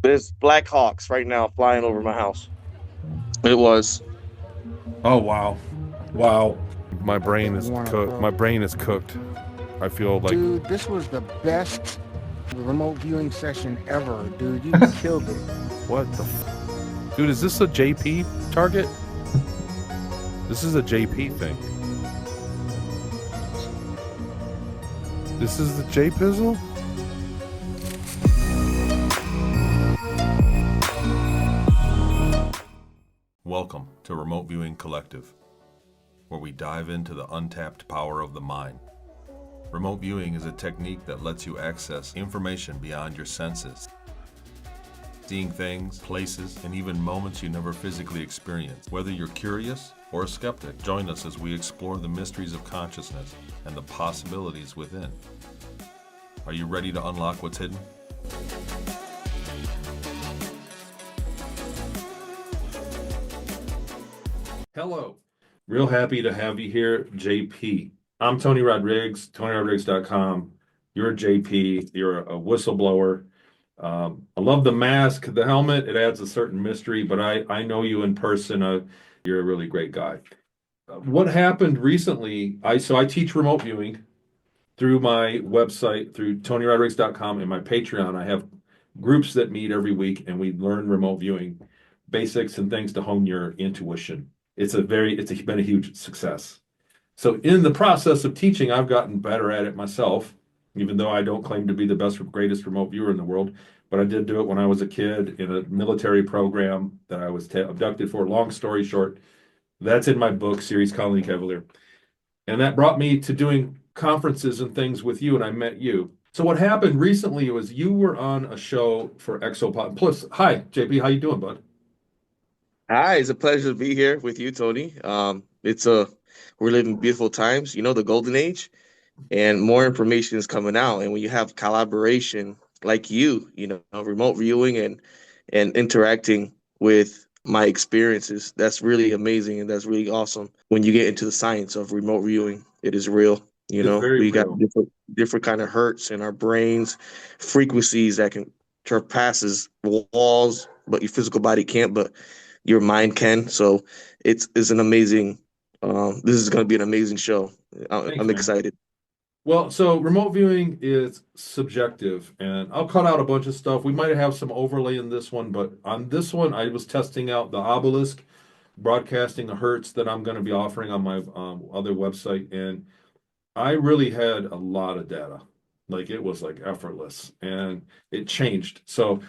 There's Black Hawks right now flying over my house. It was. Oh wow, wow. My brain is Wanna cooked. throw. My brain is cooked. I feel like Dude, this was the best remote viewing session ever, dude. You killed it. what the dude, is this a JP target? This is a JP thing. This is the J Pizzle? Welcome to Remote Viewing Collective, where we dive into the untapped power of the mind. Remote viewing is a technique that lets you access information beyond your senses, seeing things, places, and even moments you never physically experienced. Whether you're curious or a skeptic, join us as we explore the mysteries of consciousness and the possibilities within. Are you ready to unlock what's hidden? Hello. Real happy to have you here, JP. I'm Tony Rodriguez, TonyRodriguez.com. You're JP. You're a whistleblower. I love the mask, the helmet. It adds a certain mystery, but I know you in person. You're a really great guy. What happened recently, I teach remote viewing through my website, through TonyRodriguez.com, and my Patreon. I have groups that meet every week, and we learn remote viewing basics and things to hone your intuition. It's been a huge success. So in the process of teaching, I've gotten better at it myself, even though I don't claim to be the best or greatest remote viewer in the world. But I did do it when I was a kid in a military program that I was abducted for. Long story short, that's in my book, Series Colony Cavalier. And that brought me to doing conferences and things with you, and I met you. So what happened recently was you were on a show for Exopod. Plus, hi, JP, how you doing, bud? Hi, it's a pleasure to be here with you, Tony. We're living beautiful times, the golden age, and more information is coming out. And when you have collaboration like remote viewing and interacting with my experiences, that's really amazing and that's really awesome. When you get into the science of remote viewing, it is real. It's very We got real. different kind of hertz in our brains, frequencies that can surpasses walls, but your physical body can't. But your mind can. So it's an amazing. This is going to be an amazing show. Thanks, I'm man. excited. Well, so remote viewing is subjective, and I'll cut out a bunch of stuff. We might have some overlay in this one, but on this one, I was testing out the obelisk broadcasting a hertz that I'm going to be offering on my other website, and I really had a lot of data. Like it was like effortless, and it changed. So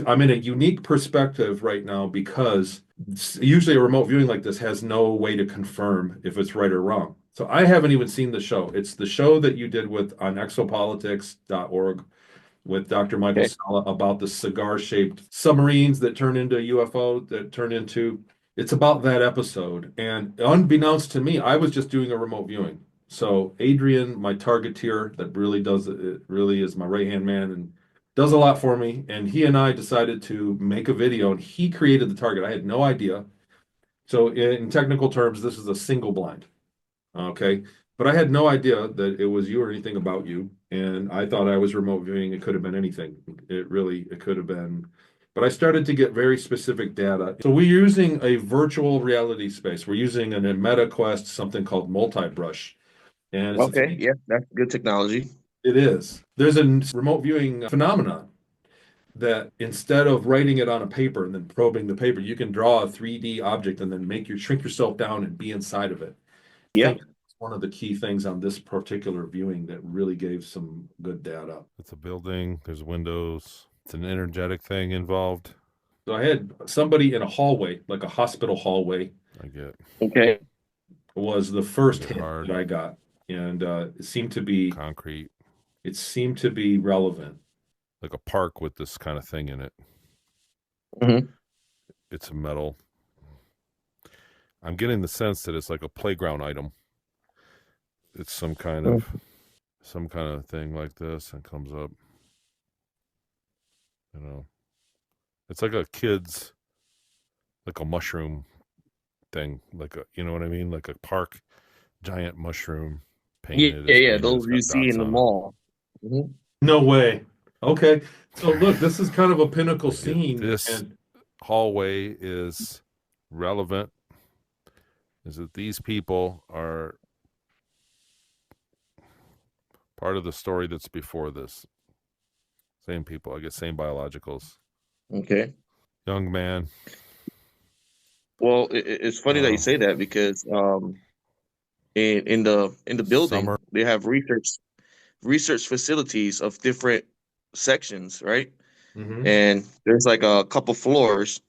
I'm in a unique perspective right now because usually a remote viewing like this has no way to confirm if it's right or wrong. So I haven't even seen the show. It's the show that you did with on exopolitics.org with Dr. Michael Okay. Sala about the cigar-shaped submarines that turn into UFO that turn into it's about that episode. And unbeknownst to me, I was just doing a remote viewing. So Adrian, my targeteer that really does it, really is my right-hand man and does a lot for me. And he and I decided to make a video and he created the target. I had no idea. So in technical terms, this is a single blind. Okay. But I had no idea that it was you or anything about you. And I thought I was remote viewing. It could have been anything. It could have been. But I started to get very specific data. So we're using a virtual reality space. We're using a Meta Quest, something called multi-brush. And it's a Okay. three, Yeah, that's good technology. it is. There's a remote viewing phenomenon that instead of writing it on a paper and then probing the paper, you can draw a 3D object and then shrink yourself down and be inside of it. I Yeah. think it's one of the key things on this particular viewing that really gave some good data. it's a building, there's windows, it's an energetic thing involved. So I had somebody in a hallway, like a hospital hallway, I get Okay. was the first Get hit hard. that I got, and Concrete, it seemed to be relevant. like a park with this kind of thing in it. Hmm. It's a metal. I'm getting the sense that it's like a playground item. It's some kind of thing like this and comes up. You know, it's like a kid's, like a mushroom thing, like you know what I mean, like a park giant mushroom Yeah, painted. yeah, It's yeah. painted. Those It's you got see in dots the on it. mall. Hmm. No way. Okay. So look, this is kind of a pinnacle Like scene, this and hallway is relevant. Is that these people are part of the story that's before this. Same people, I guess, same biologicals. Okay. Young man. Well, it's funny that you Uh, say that because in the building summer. they have research facilities of different sections, right? Mhm. And there's like a couple floors,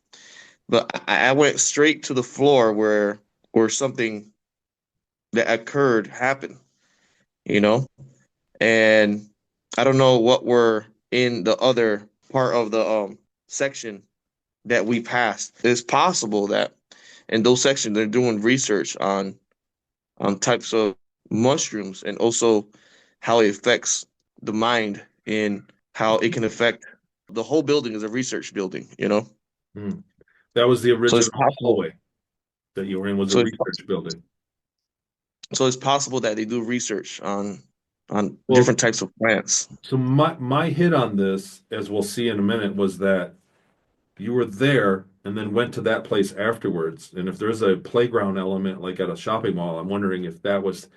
but I went straight to the floor where something that occurred happened, you know? And I don't know what were in the other part of the section that we passed. It's possible that in those sections they're doing research on types of mushrooms and also how it affects the mind and how it can affect the whole building is a research building, you know? Mhm. That was the So it's original possible. hallway that you were in, was a So research building. it's possible that they do research on Well, different types of plants. so my hit on this, as we'll see in a minute, was that you were there and then went to that place afterwards. And if there's a playground element like at a shopping mall, I'm wondering if that was,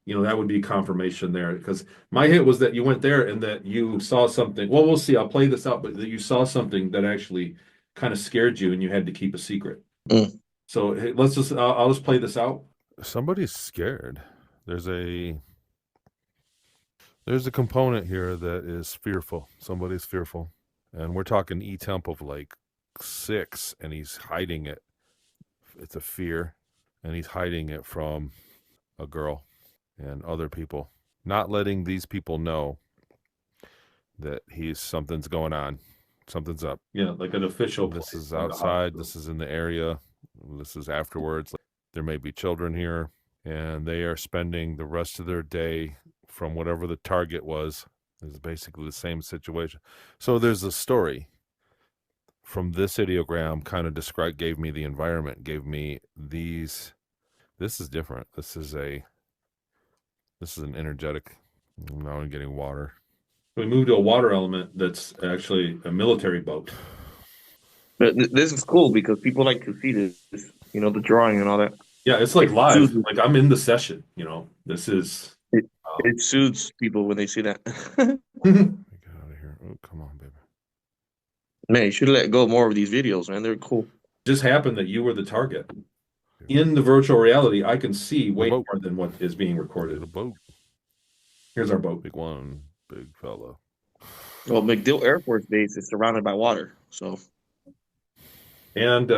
that would be confirmation there. Because my hit was that you went there and that you saw something. Well, we'll see. I'll play this out, but that you saw something that actually kind of scared you and you had to keep a secret. Mm. So hey, I'll just play this out. Somebody's scared. There's a component here that is fearful. Somebody's fearful. And we're talking temp of like 6, and he's hiding it. It's a fear, and he's hiding it from a girl and other people. Not letting these people know that something's going on. Something's up. Yeah, like an official This place, is like a outside. hospital. This is in the area. This is afterwards. There may be children here, and they are spending the rest of their day from whatever the target was. Is basically the same situation. So there's a story from this ideogram gave me the environment, gave me these. This is different. This is an energetic. Now I'm getting water. We moved to a water element that's actually a military boat. But this is cool because people like to see this, the drawing and all that. Yeah, it's like It live. soothes, Like I'm in the session, This is it, um, it soothes people when they see that. Get out of here. Oh, come on, baby. Man, you should let go more of these videos, man. They're cool. just happened that you were the target. In the virtual reality, I can see way boat. more than what is being Get a recorded. boat. Here's our boat. Big one. Big fella. Well, MacDill Air Force Base is surrounded by water, so And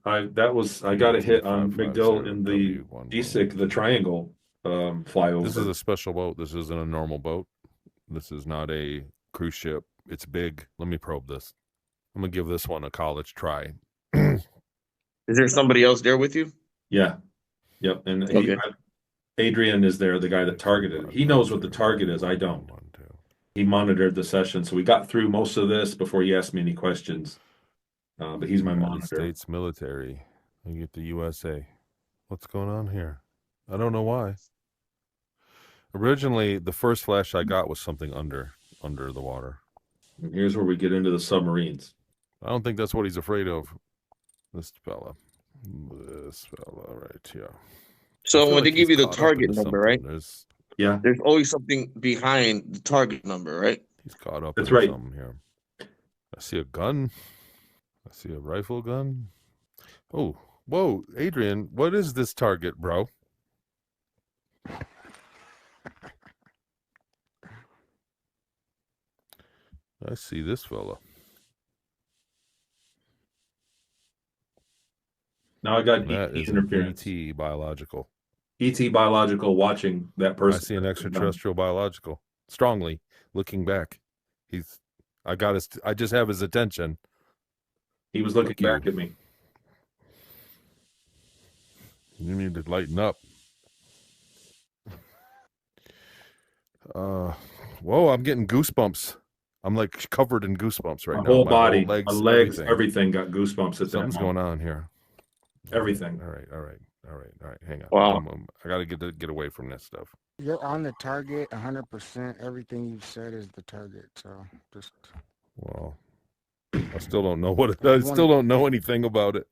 I got a hit on McDill in the DSIC, the triangle flyover. This is a special boat. This isn't a normal boat. This is not a cruise ship. It's big. Let me probe this. I'm gonna give this one a college try. is there somebody else there with you? Yeah. Yep. And Okay. Adrian is there, the guy that targeted it. He knows what the target is. I don't. He monitored the session, so we got through most of this before he asked me any questions. But he's my United monitor. States military. I get the USA. What's going on here? I don't know why. Originally, the first flash I got was something under the water. And here's where we get into the submarines. I don't think that's what he's afraid of. This fella right here. So when they give you the caught up target into number, right? something. Yeah, There's always something behind the target number, right? He's caught up That's in right. something here. I see a gun. I see a rifle gun. Oh, whoa, Adrian, what is this target, bro? I see this fella. Now I got That ET is interference. an ET biological. ET biological watching that person. I see an extraterrestrial biological. Strongly looking back. I just have his attention. He was looking Fuck back at me. You need to lighten up. Whoa, I'm getting goosebumps. I'm like covered in goosebumps right My now. whole body, my my legs, legs, everything got goosebumps at that Something's moment. going on here. Everything. All right. Hang on. Wow. I got to get away from this stuff. You're on the target 100%. Everything you've said is the target. So just Well, I still don't know what it if I you want still don't know anything about it.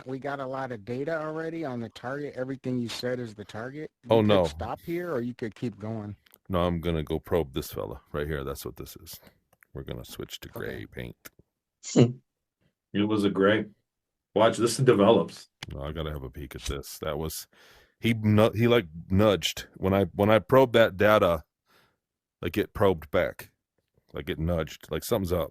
we got a lot of data already on the target. Everything you said is the target. Oh, You could no. stop here or you could keep going. No, I'm going to go probe this fella right here. That's what this is. We're going to switch to gray paint. It was a gray. Watch, this develops. No, I got to have a peek at this. That was he like nudged when I probed that data, like it probed back. Like it nudged, like something's up.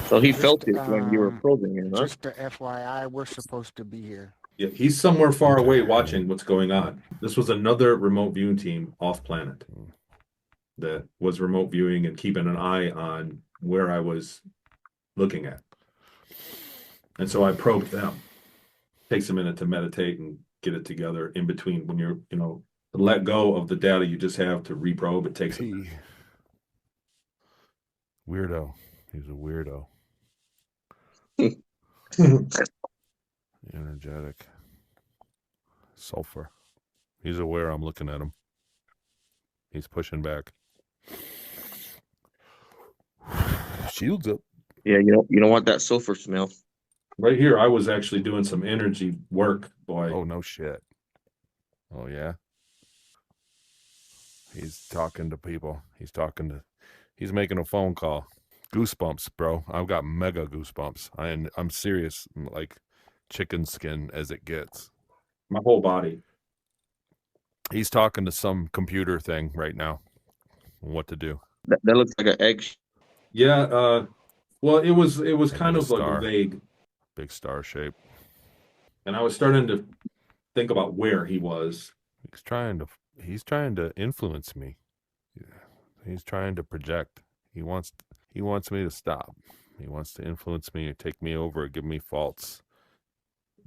So he Just felt it when you were probing him, huh? just a FYI, we're supposed to be here. Yeah, he's somewhere far away watching what's going on. This was another remote viewing team off planet that was remote viewing and keeping an eye on where I was looking at. And so I probed them. Takes a minute to meditate and get it together in between when you're, to let go of the data you just have to reprobe. It takes a minute. Weirdo. He's a weirdo. Energetic. Sulfur. He's aware I'm looking at him. He's pushing back. Shields up. Yeah, you don't want that sulfur smell. Right here, I was actually doing some energy work, boy. Oh, no shit. Oh, yeah? He's talking to people. He's making a phone call. Goosebumps, bro. I've got mega goosebumps. I'm serious, like chicken skin as it gets. My whole body. He's talking to some computer thing right now. What to do. That looks like an egg. Yeah, well, it was kind a of like star. vague. Big star shape. And I was starting to think about where he was. He's trying to influence me. He's trying to project. He wants me to stop. He wants to influence me, take me over, give me false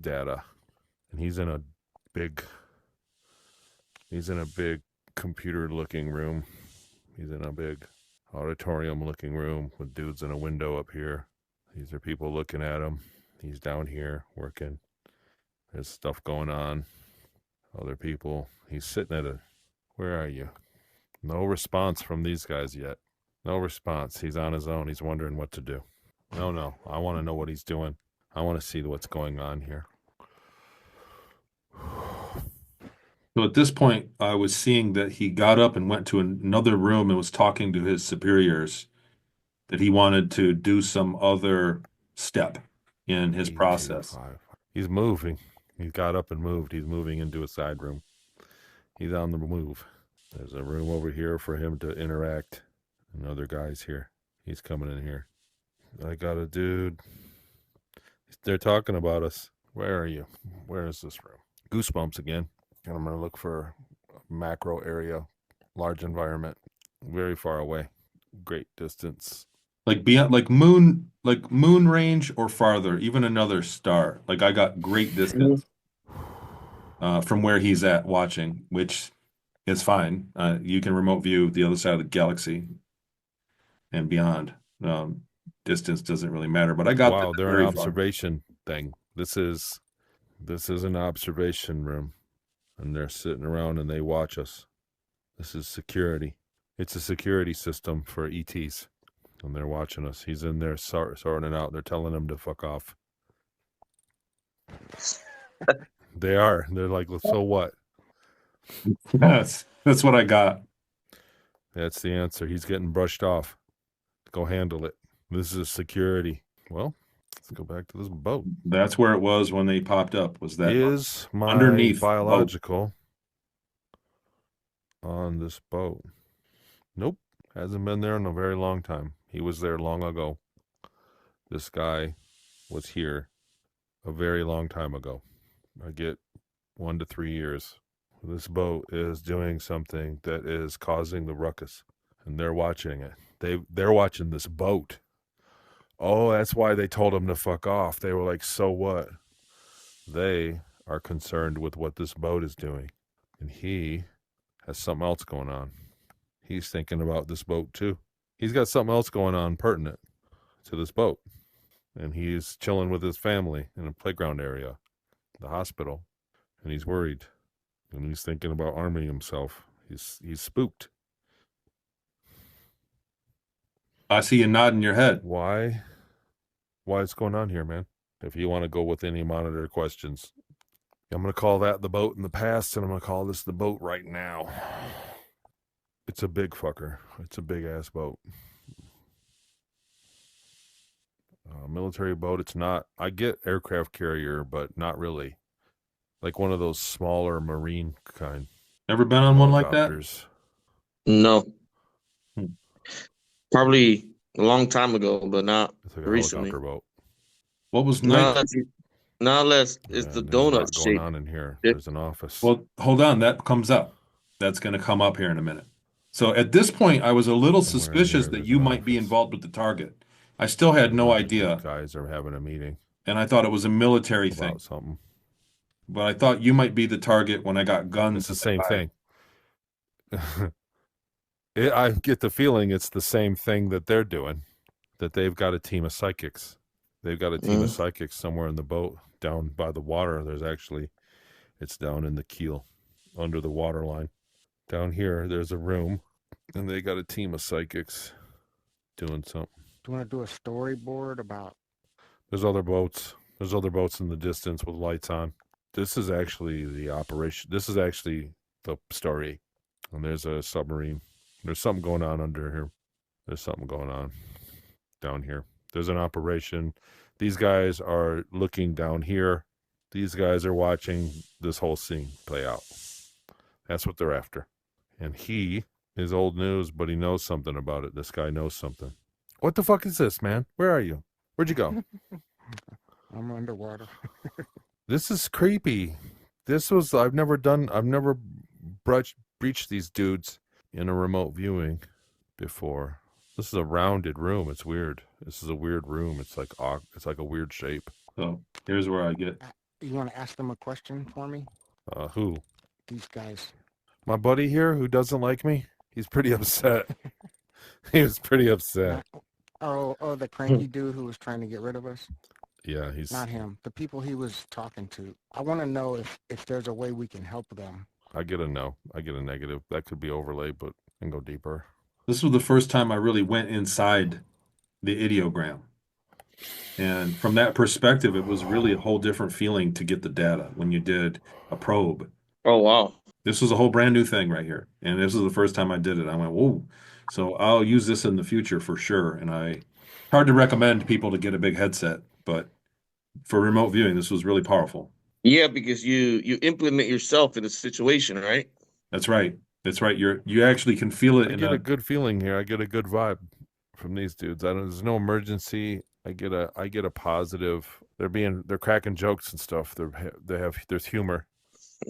data. And he's in a big computer looking room. He's in a big auditorium looking room with dudes in a window up here. These are people looking at him. He's down here working. There's stuff going on. Other people. He's sitting at where are you? No response from these guys yet. No response. He's on his own. He's wondering what to do. No. I want to know what he's doing. I want to see what's going on here. So at this point, I was seeing that he got up and went to another room and was talking to his superiors that he wanted to do some other step in his process. He's moving. He got up and moved. He's moving into a side room. He's on the move. There's a room over here for him to interact. And other guys here. He's coming in here. I got a dude. They're talking about us. Where are you? Where is this room? Goosebumps again. And I'm going to look for a macro area, large environment, very far away, great distance. Like beyond, like moon range or farther, even another star. Like I got great distance from where he's at watching, which is fine. You can remote view the other side of the galaxy and beyond. Distance doesn't really matter, but I got wow. They're very an observation thing. This is an observation room, and they're sitting around and they watch us. This is security. It's a security system for ETs. And they're watching us. He's in there sorting it out. They're telling him to fuck off. They are. They're like, so what? That's what I got. That's the answer. He's getting brushed off. Go handle it. This is security. Well, let's go back to this boat. That's where it was when they popped up. Was that is my underneath biological on this boat? Nope. Hasn't been there in a very long time. He was there long ago. This guy was here a very long time ago. I get 1 to 3 years. This boat is doing something that is causing the ruckus, and they're watching it. They're watching this boat. Oh, that's why they told him to fuck off. They were like, so what? They are concerned with what this boat is doing, and he has something else going on. He's thinking about this boat too. He's got something else going on pertinent to this boat. And he's chilling with his family in a playground area, the hospital. And he's worried. and he's thinking about arming himself. He's spooked. I see you nodding your head. Why? What's going on here, man? If you want to go with any monitor questions, I'm going to call that the boat in the past, and I'm going to call this the boat right now. It's a big fucker. It's a big ass boat. Military boat. It's not. I get aircraft carrier, but not really. Like one of those smaller marine kind. Ever been on one like that? helicopters. No, Hmm. probably a long time ago, but not It's like a recently. helicopter boat. What was Not nice? unless, not unless it's Yeah, the there's a lot donut going shape. on in here. Yeah. There's an office. Well, hold on. That comes up. That's going to come up here in a minute. So at this point, I was a little Somewhere in suspicious here, that there's you an might be office. involved with the target. I still had no idea, Guys are having a meeting and I thought it was a military thing. about something. But I thought you might be the target when I got guns. It's the same thing. I get the feeling it's the same thing that they're doing, that they've got a team of psychics. They've got a team of psychics somewhere in the boat down by the water. It's down in the keel under the water line. Down here, there's a room, and they got a team of psychics doing something. Do you want to do a storyboard about? There's other boats. There's other boats in the distance with lights on. This is actually the operation. This is actually the story. And there's a submarine. There's something going on under here. There's something going on down here. There's an operation. These guys are looking down here. These guys are watching this whole scene play out. That's what they're after. And he is old news, but he knows something about it. This guy knows something. What the fuck is this, man? Where are you? Where'd you go? I'm underwater. This is creepy. I've never breached these dudes in a remote viewing before. This is a rounded room. It's weird. This is a weird room. It's like a weird shape. So here's where I get. You want to ask them a question for me? Who? These guys. My buddy here who doesn't like me? He's pretty upset. He was pretty upset. Oh, the cranky dude who was trying to get rid of us? Yeah, he's Not him. The people he was talking to. I want to know if there's a way we can help them. I get a no. I get a negative. That could be overlaid, but I can go deeper. This was the first time I really went inside the ideogram. And from that perspective, it was really a whole different feeling to get the data when you did a probe. Oh, wow. This was a whole brand new thing right here. And this is the first time I did it. I went, whoa. So I'll use this in the future for sure. And hard to recommend people to get a big headset, but for remote viewing, this was really powerful. Yeah, because you implement yourself in a situation, right? That's right. That's right. You actually can feel it. I get a good feeling here. I get a good vibe from these dudes. There's no emergency. I get a positive. They're cracking jokes and stuff. There's humor.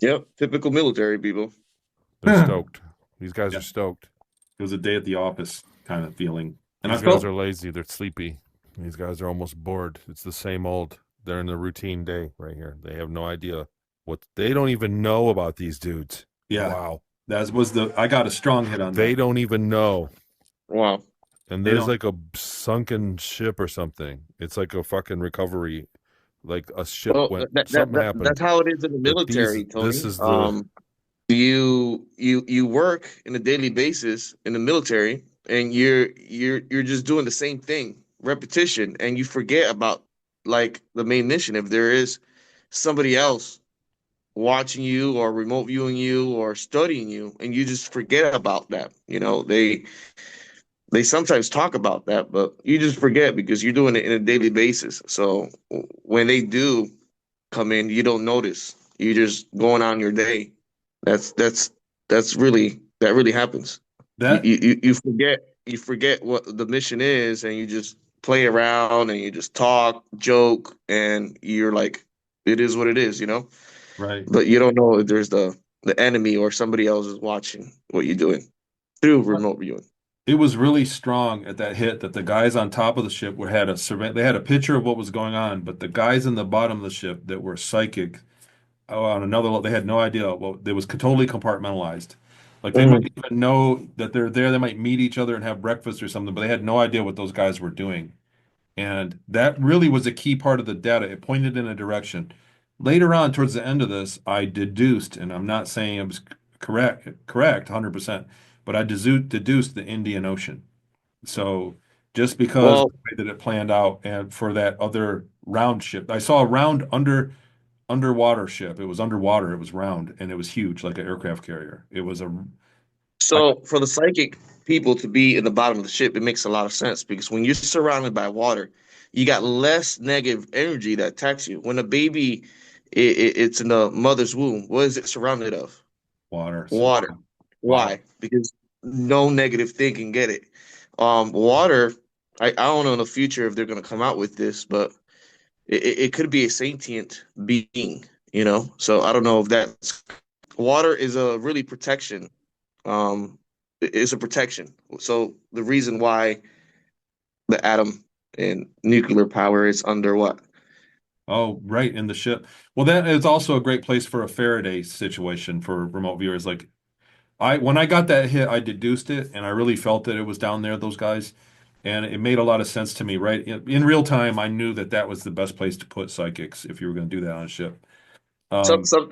Yep, typical military people. They're stoked. These guys are stoked. It was a day at the office kind of feeling. And These guys are lazy. They're sleepy. These guys are almost bored. It's the same old. They're in the routine day right here. They have no idea they don't even know about these dudes. Yeah. Wow. I got a strong hit on that. They don't even know. Wow. And there's like a sunken ship or something. It's like a fucking recovery, like a ship something happened. That's how it is in the military, Tony. This is the you work in a daily basis in the military, and you're just doing the same thing, repetition, and you forget about like the main mission. If there is somebody else watching you or remote viewing you or studying you, and you just forget about that, they sometimes talk about that, but you just forget because you're doing it in a daily basis. So when they do come in, you don't notice. You're just going on your day. That really happens. That You forget what the mission is, and you just play around and you just talk, joke, and you're like, it is what it is, right. But you don't know if there's the enemy or somebody else is watching what you're doing through remote viewing. It was really strong at that hit that the guys on top of the ship had they had a picture of what was going on, but the guys in the bottom of the ship that were psychic on another level, they had no idea. Well, it was totally compartmentalized. Like they might even know that they're there. They might meet each other and have breakfast or something, but they had no idea what those guys were doing. And that really was a key part of the data. It pointed in a direction. Later on, towards the end of this, I deduced, and I'm not saying it was correct, 100%, but I deduced the Indian Ocean. So just because Well, the way that it planned out, and for that other round ship, I saw a round underwater ship. It was underwater. It was round and it was huge, like an aircraft carrier. It was a. I, so for the psychic people to be in the bottom of the ship, it makes a lot of sense because when you're surrounded by water, you got less negative energy that attacks you. When a baby, it's in the mother's womb, what is it surrounded of? water. So Water. wow. Why? Because no negative thing can get it. Water. I don't know in the future if they're going to come out with this, but it could be a sentient being. So I don't know if that's water is a really protection. Is a protection. So the reason why the atom and nuclear power is under what? Oh, right, in the ship. Well, that is also a great place for a Faraday situation for remote viewers. Like when I got that hit, I deduced it and I really felt that it was down there, those guys. And it made a lot of sense to me, right? In real time, I knew that that was the best place to put psychics if you were going to do that on a ship. So, Um, so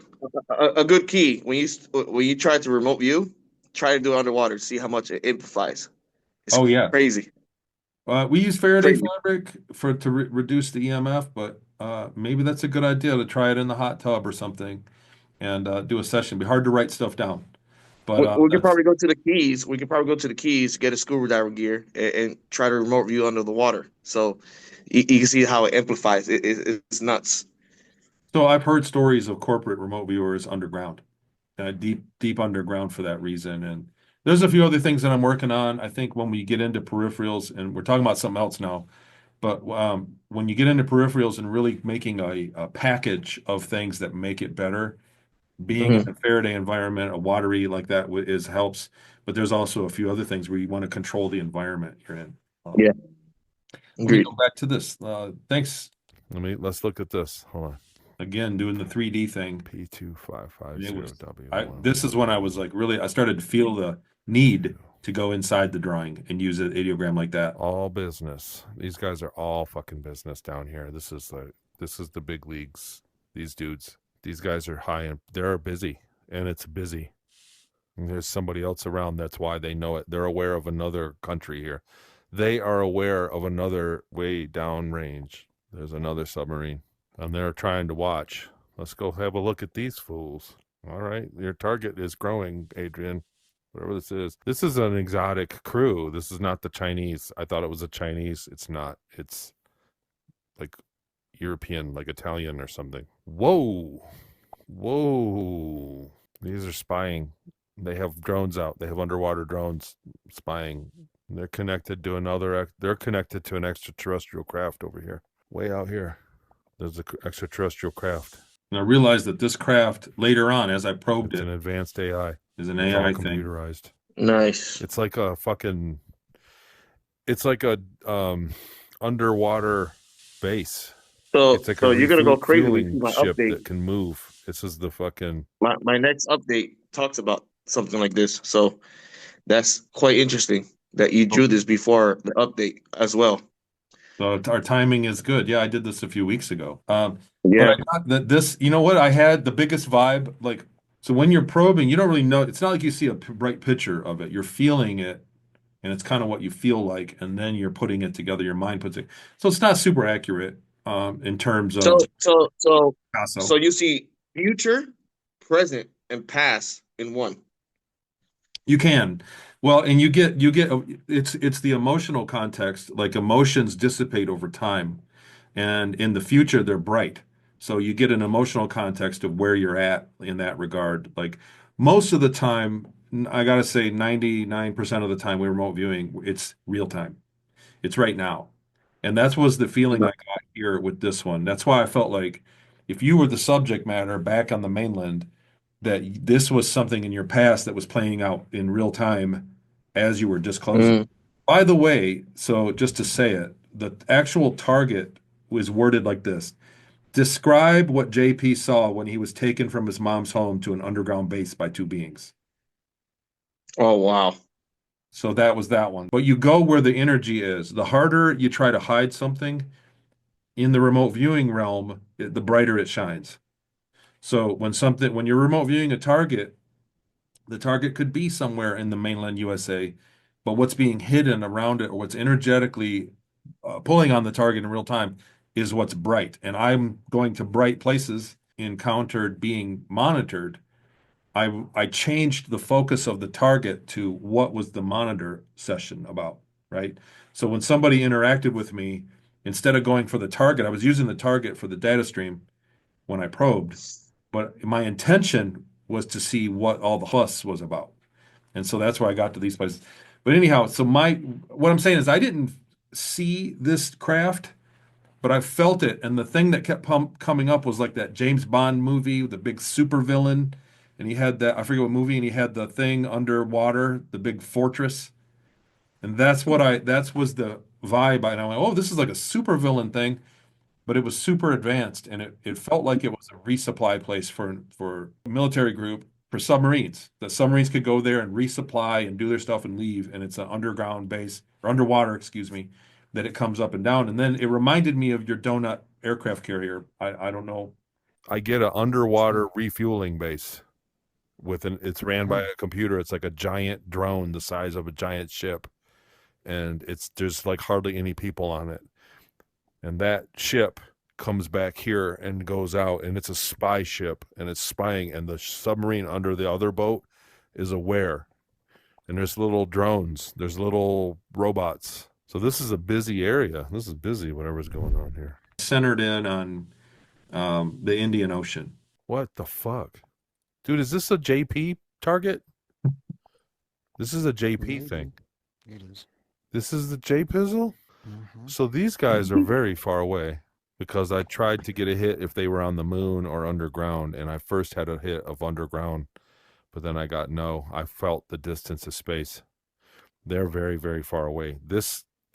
a good key when you try to remote view, try to do it underwater. See how much it amplifies. It's oh yeah. crazy, We use Faraday crazy. fabric to reduce the EMF, but maybe that's a good idea to try it in the hot tub or something and do a session. It'd be hard to write stuff down, but We could that's probably go to the Keys. We could probably go to the Keys, get a scuba diver gear, and try to remote view under the water. So you can see how it amplifies. It's nuts. so I've heard stories of corporate remote viewers underground, deep underground for that reason. And there's a few other things that I'm working on. I think when we get into peripherals, and we're talking about something else now, but when you get into peripherals and really making a package of things that make it better, being in Hmm. a Faraday environment, a watery like that is helps. But there's also a few other things where you want to control the environment you're in. Yeah, Let me go agreed. back to this. Thanks Let's look at this. Hold on. again, doing the 3D thing. It was, P2550W1. this is when I was like really, I started to feel the need to go inside the drawing and use an ideogram like that. All business. These guys are all fucking business down here. This is the big leagues. These dudes. These guys are high and they're busy, and it's busy. And there's somebody else around. That's why they know it. They're aware of another country here. They are aware of another way down range. There's another submarine, and they're trying to watch. Let's go have a look at these fools. All right, your target is growing, Adrian. Whatever this is. This is an exotic crew. This is not the Chinese. I thought it was a Chinese. It's not. It's like European, like Italian or something. Whoa. Whoa. These are spying. They have drones out. They have underwater drones spying. They're connected to they're connected to an extraterrestrial craft over here. Way out here. There's an extraterrestrial craft. And I realized that this craft later on, as I probed It's it, an advanced AI. is an It's all AI thing. computerized. Nice. It's like a fucking it's like a underwater base. So, It's like so a you're gonna go crazy when you see refueling my ship update. that can move. This is the fucking My next update talks about something like this. So that's quite interesting that you drew this before the update as well. So our timing is good. Yeah, I did this a few weeks ago. But Yeah. I thought that this, you know what, I had the biggest vibe. Like, so when you're probing, you don't really know. It's not like you see a bright picture of it. You're feeling it, and it's kind of what you feel like, and then you're putting it together. Your mind puts it. So it's not super accurate in terms So of so so so Picasso. you see future, present, and past in one. You can. Well, and you get it's the emotional context. Like emotions dissipate over time, and in the future they're bright. So you get an emotional context of where you're at in that regard. Like most of the time, I gotta say 99% of the time we remote viewing, it's real time. It's right now. And that was the feeling I got here with this one. That's why I felt like if you were the subject matter back on the mainland, that this was something in your past that was playing out in real time as you were disclosing. Mm. By the way, so just to say it, the actual target was worded like this. Describe what JP saw when he was taken from his mom's home to an underground base by two beings. Oh wow. So that was that one. But you go where the energy is. The harder you try to hide something in the remote viewing realm, the brighter it shines. So when you're remote viewing a target, the target could be somewhere in the mainland USA, but what's being hidden around it or what's energetically pulling on the target in real time is what's bright. And I'm going to bright places encountered being monitored. I changed the focus of the target to what was the monitor session about, right? So when somebody interacted with me, instead of going for the target, I was using the target for the data stream when I probed, but my intention was to see what all the fuss was about. And so that's where I got to these places. But anyhow, so what I'm saying is I didn't see this craft, but I felt it. And the thing that kept coming up was like that James Bond movie, the big supervillain. And he had that, I forget what movie, and he had the thing underwater, the big fortress. And that was the vibe. And I went, oh, this is like a supervillain thing, but it was super advanced. And it felt like it was a resupply place for a military group for submarines. That submarines could go there and resupply and do their stuff and leave. And it's an underground base, or underwater, excuse me, that it comes up and down. And then it reminded me of your donut aircraft carrier. I don't know. I get an underwater refueling base it's ran by a computer. It's like a giant drone the size of a giant ship. And there's like hardly any people on it. And that ship comes back here and goes out, and it's a spy ship, and it's spying, and the submarine under the other boat is aware. And there's little drones, there's little robots. So this is a busy area. This is busy, whatever's going on here. Centered in on the Indian Ocean. What the fuck? Dude, is this a JP target? This is a JP thing. It is. This is the J Pizzle? Mm-hmm. So these guys are very far away, because I tried to get a hit if they were on the moon or underground, and I first had a hit of underground, but then I got no. I felt the distance of space. They're very, very far away.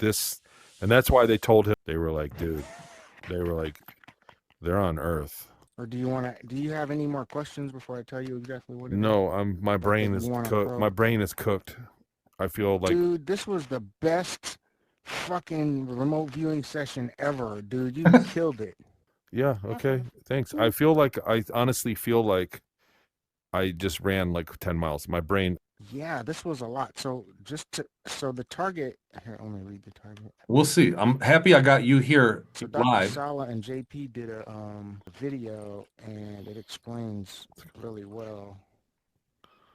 And that's why they told him, they were like, dude, they're on Earth. Or do you have any more questions before I tell you exactly what it is? No, my brain is cooked. My brain is cooked. I feel like, dude, this was the best fucking remote viewing session ever, dude. You killed it. Yeah, okay, thanks. I honestly feel like I just ran like 10 miles. My brain. Yeah, this was a lot. So so the target, here, let me read the target. We'll see. I'm happy I got you here So Dr. live. Sala and JP did a video, and it explains really well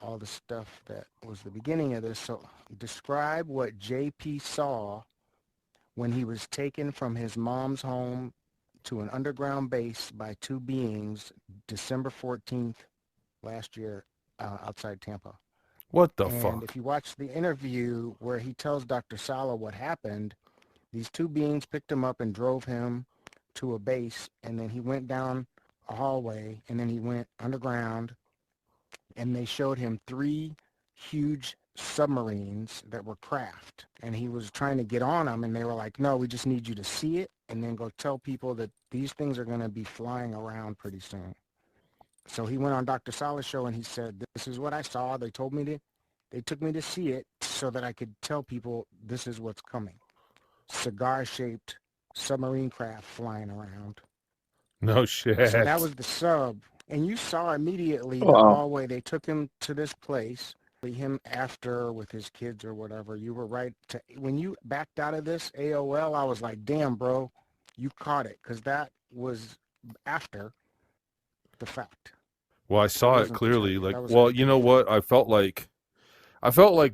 all the stuff that was the beginning of this. So describe what JP saw when he was taken from his mom's home to an underground base by two beings December 14th last year outside Tampa. What the And fuck? if you watch the interview where he tells Dr. Sala what happened, these two beings picked him up and drove him to a base, and then he went down a hallway, and then he went underground, and they showed him three huge submarines that were craft, and he was trying to get on them, and they were like, no, we just need you to see it and then go tell people that these things are going to be flying around pretty soon. So he went on Dr. Sala's show, and he said, this is what I saw. They took me to see it so that I could tell people this is what's coming. Cigar-shaped submarine craft flying around. No shit. So that was the sub. And you saw immediately the Wow. hallway. They took him to this place. Him after with his kids or whatever. You were right. When you backed out of this AOL, I was like, damn, bro, you caught it. Because that was after the fact. Well, I saw it wasn't the clearly. target. Like, That was well, after. you know what? I felt like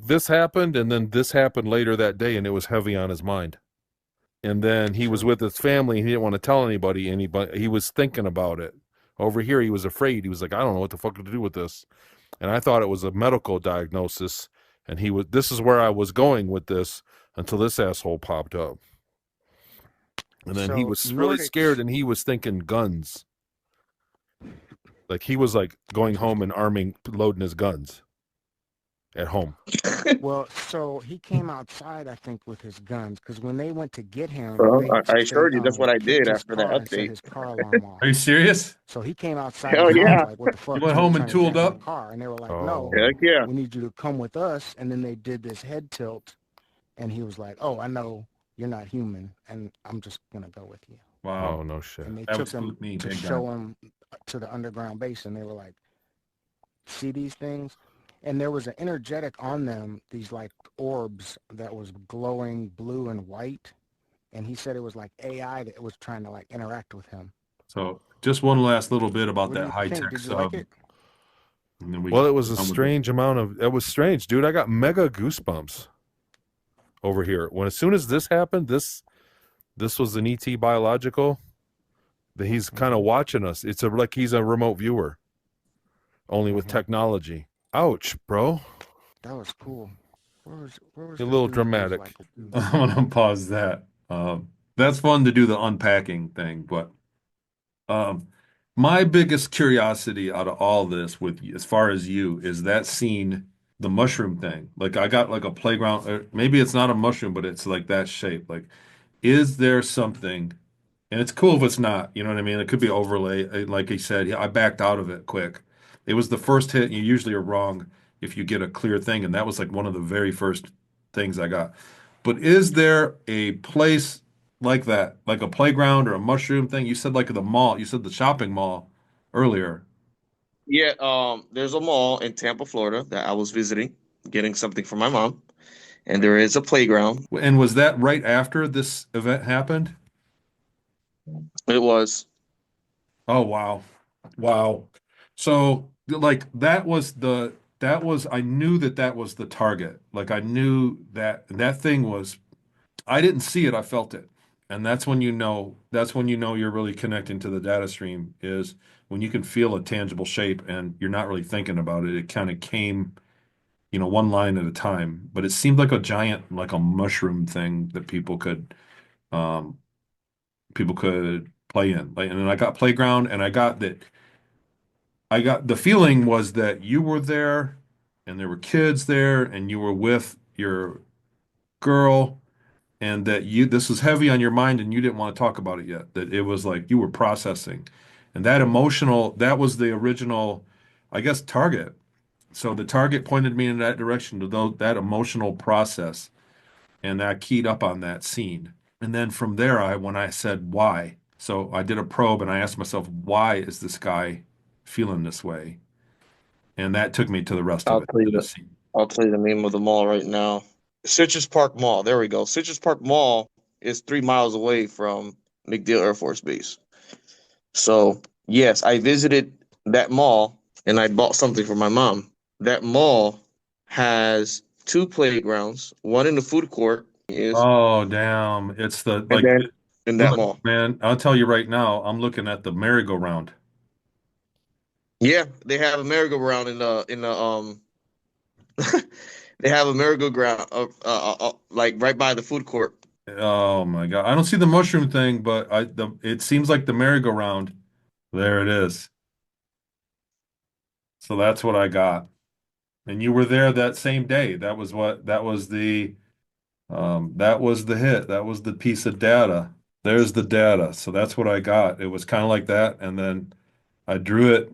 this happened, and then this happened later that day, and it was heavy on his mind. And then he was Sure. with his family, and he didn't want to tell anybody. He was thinking about it. Over here, he was afraid. He was like, I don't know what the fuck to do with this. And I thought it was a medical diagnosis, and this is where I was going with this until this asshole popped up. And then he So was really scared, and he was thinking guns. Like he was like going home and loading his guns at home. Well, so he came outside, I think, with his guns, because when they went to get him, Well, they I assured you that's what I kicked did his after that car and set update. his car alarm off. Are you serious? So he came outside Hell and I yeah. was like, what the fuck? You went He was home trying and to tooled jack my up? car. And they were like, Oh. no, Heck yeah. we need you to come with us. And then they did this head tilt, and he was like, oh, I know you're not human, and I'm just going to go with you. Wow. Oh no shit. And they That took would him spook me to big show time. him to the underground base, and they were like, see these things? And there was an energetic on them, these like orbs that was glowing blue and white. And he said it was like AI that was trying to like interact with him. So just one last little bit about What do that you high think? tech Did you like sub, it? and then we Well, can it was a done with it. strange amount of. It was strange, dude. I got mega goosebumps over here when as soon as this happened. This was an ET biological. That he's kind of watching us. It's like he's a remote viewer, only with technology. Ouch, bro. That was cool. Where was A the little dude who was dramatic. like, I'm gonna pause that. That's fun to do the unpacking thing, but um, my biggest curiosity out of all this, with as far as you, is that scene, the mushroom thing. Like I got like a playground, maybe it's not a mushroom, but it's like that shape. Like, is there something? And it's cool if it's not, you know what I mean? It could be overlay. Like he said, I backed out of it quick. It was the first hit, and you usually are wrong if you get a clear thing, and that was like one of the very first things I got. But is there a place like that, like a playground or a mushroom thing? You said like the mall, you said the shopping mall earlier. Yeah, there's a mall in Tampa, Florida that I was visiting, getting something for my mom, and there is a playground. And was that right after this event happened? It was. Oh, wow. Wow. So like that was I knew that that was the target. Like I knew that that thing was I didn't see it, I felt it. And that's when you know you're really connecting to the data stream is when you can feel a tangible shape and you're not really thinking about it. It kind of came, one line at a time, but it seemed like a giant like a mushroom thing that um people could play in. Like and then I got playground and I got the feeling was that you were there and there were kids there and you were with your girl and that this was heavy on your mind and you didn't want to talk about it yet. That it was like you were processing. And that was the original, I guess, target. So the target pointed me in that direction to that emotional process. And I keyed up on that scene. And then from there, when I said why, so I did a probe and I asked myself, why is this guy feeling this way? And that took me to the rest of I'll it. tell you To the the scene. I'll tell you the name of the mall right now. Citrus Park Mall. There we go. Citrus Park Mall is 3 miles away from MacDill Air Force Base. So yes, I visited that mall and I bought something for my mom. That mall has two playgrounds. One in the food court is, Oh, damn. It's the and like, then in that look, mall. man, I'll tell you right now, I'm looking at the merry-go-round. Yeah, they have a merry-go-round they have a merry-go-round like right by the food court. Oh my God. I don't see the mushroom thing, but it seems like the merry-go-round. There it is. So that's what I got. And you were there that same day. That was the hit. That was the piece of data. There's the data. So that's what I got. It was kind of like that. And then I drew it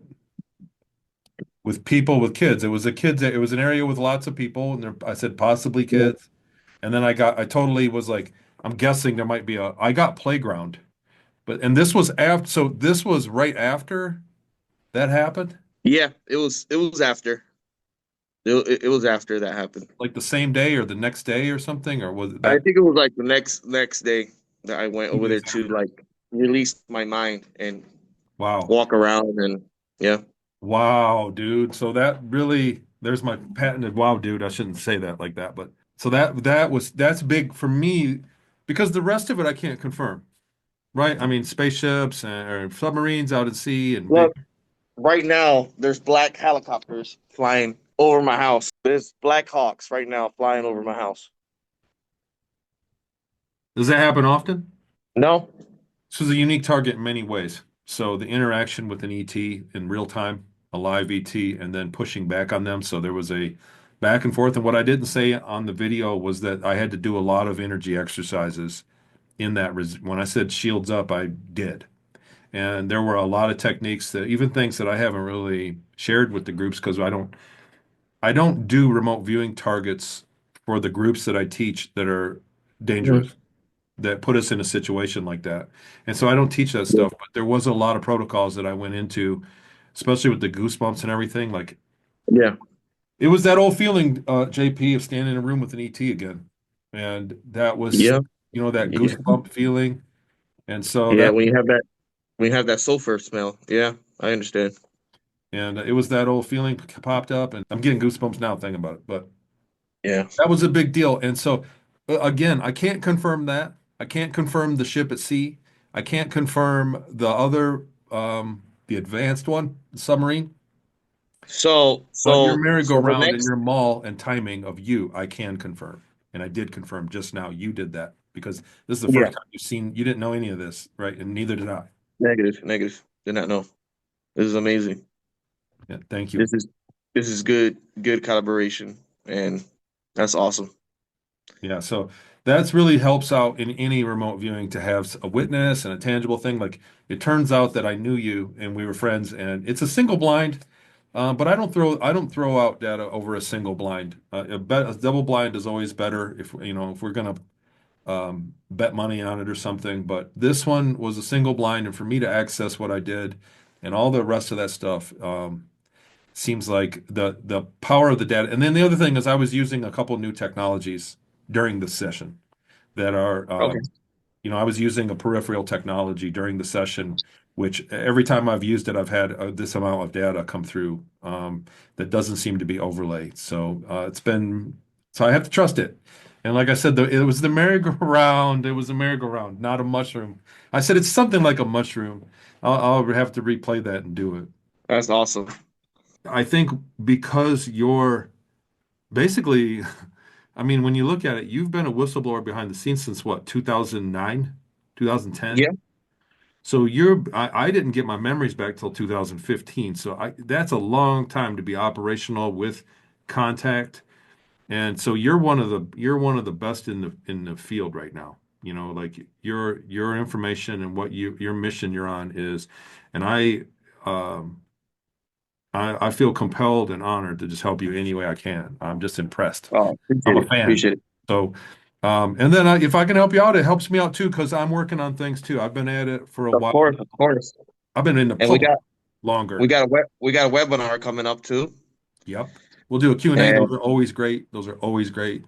with people with kids. It was an area with lots of people, and I said possibly Yeah. kids. And then I totally was like, I'm guessing there might be I got playground. And this was after, so this was right after that happened, Yeah, it was after. It was after that happened. like the same day or the next day or something, or was it I that think it was like the next day that I went 2 over there days to after? like release my mind and Wow. walk around and yeah. Wow, dude. So there's my patented wow, dude. I shouldn't say that like that, but so that's big for me because the rest of it I can't confirm, right? I mean, spaceships or submarines out at sea and big. Look, right now there's black helicopters flying over my house. There's Black Hawks right now flying over my house. Does that happen often? No? This was a unique target in many ways. So the interaction with an ET in real time, a live ET, and then pushing back on them. So there was a back and forth. And what I didn't say on the video was that I had to do a lot of energy exercises in that. When I said shields up, I did. And there were a lot of techniques that even things that I haven't really shared with the groups because I don't do remote viewing targets for the groups that I teach that are Mhm. dangerous. that put us in a situation like that. And so I don't teach that Yeah. stuff, but there was a lot of protocols that I went into, especially with the goosebumps and everything. Like Yeah. it was that old feeling, JP, of standing in a room with an ET again. And that was, Yeah. that Yeah. goosebump feeling. And so Yeah. that, When you have that sulfur smell. Yeah, I understand. and it was that old feeling popped up, and I'm getting goosebumps now thinking about it. But Yeah. that was a big deal. And so, again, I can't confirm that. I can't confirm the ship at sea. I can't confirm the advanced one, the submarine. So But your so so the merry-go-round and next. your mall and timing of you, I can confirm. And I did confirm just now you did that because this is the Yeah. first time you didn't know any of this, right? And neither did I. Negative. Did not know. This is amazing. Yeah, thank you. This is this is good collaboration, and that's awesome. Yeah, so that's really helps out in any remote viewing to have a witness and a tangible thing. Like it turns out that I knew you and we were friends, and it's a single blind, but I don't throw out data over a single blind. A double blind is always better if we're gonna bet money on it or something. But this one was a single blind, and for me to access what I did and all the rest of that stuff, seems like the power of the data. And then the other thing is I was using a couple new technologies during the session that are, Okay. I was using a peripheral technology during the session, which every time I've used it, I've had this amount of data come through that doesn't seem to be overlaid. So so I have to trust it. And like I said, it was the merry-go-round. It was a merry-go-round, not a mushroom. I said it's something like a mushroom. I'll have to replay that and do it. That's awesome. I think because you're basically, I mean, when you look at it, you've been a whistleblower behind the scenes since what, 2009, 2010? Yeah. So I didn't get my memories back till 2015. So that's a long time to be operational with contact. And so you're one of the best in the field right now. Like your information and your mission you're on is, and um I feel compelled and honored to just help you any way I can. I'm just impressed. Oh, I'm appreciate a it. fan. Appreciate it. So, and then if I can help you out, it helps me out too because I'm working on things too. I've been at it for a Of while. course, of course. I've been in the And we public got we longer. got a webinar coming up too. Yep. We'll do a Q&A. Those And are always great. Those are always great.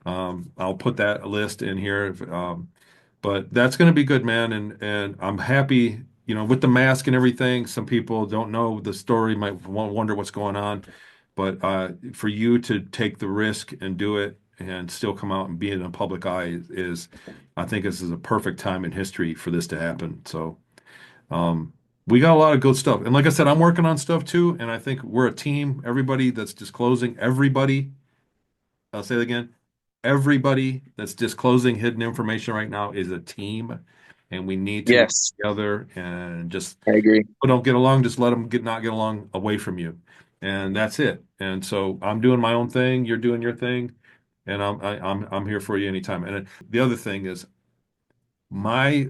I'll put that list in here. But that's going to be good, man. And I'm happy, with the mask and everything. Some people don't know the story, might wonder what's going on. But for you to take the risk and do it and still come out and be in the public eye I think this is a perfect time in history for this to happen. So we got a lot of good stuff. And like I said, I'm working on stuff too. And I think we're a team. Everybody that's disclosing, I'll say it again. Everybody that's disclosing hidden information right now is a team, and we need to work yes, together and just I agree. we don't get along, just let them not get along away from you, and that's it. And so I'm doing my own thing, you're doing your thing, and I'm here for you anytime. And the other thing is my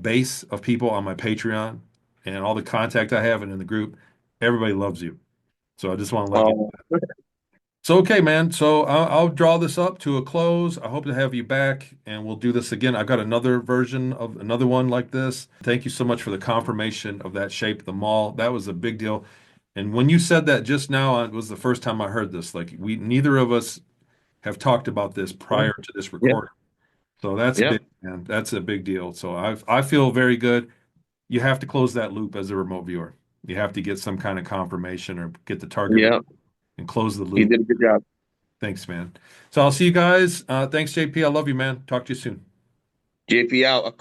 base of people on my Patreon and all the contact I have and in the group, everybody loves you. So I just want to let you. Um, So, okay, man. So I'll draw this up to a close. I hope to have you back and we'll do this again. I've got another version of another one like this. Thank you so much for the confirmation of that shape of the mall. That was a big deal. And when you said that just now, it was the first time I heard this. Like neither of us have talked about this prior to this yeah, recording. So that's yeah, big, man. That's a big deal. So I feel very good. You have to close that loop as a remote viewer. You have to get some kind of confirmation or get the target yeah. and close the You loop. did a good job. Thanks, man. So I'll see you guys. Thanks, JP. I love you, man. Talk to you soon. JP out.